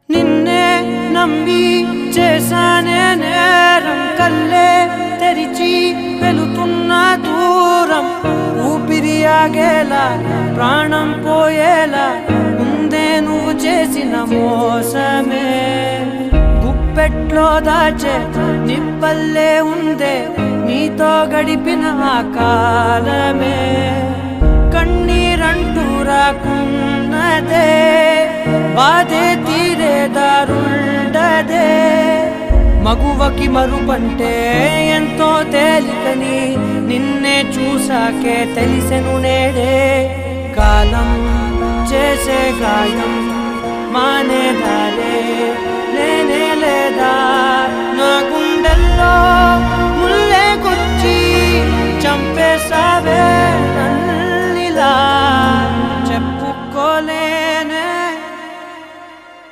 నిన్నే నమ్మి చేశానే నేరం కల్లే తెరిచి వెళుతున్న దూరం ఊపిరి ఆగేలా ప్రాణం పోయేలా ముందే నువ్వు చేసిన మోసమే గుప్పెట్లో దాచే నిప్పల్లే ఉందే నీతో గడిపిన ఆ కాలమే కన్నీరంటూ రాకున్నదే బాధే తీరే దారుండదే మగువకి మరుపంటే ఎంతో తేలికని నిన్నే చూసాకే తెలిసెను నేడే కాలం చేసే గాయం మానేదాలే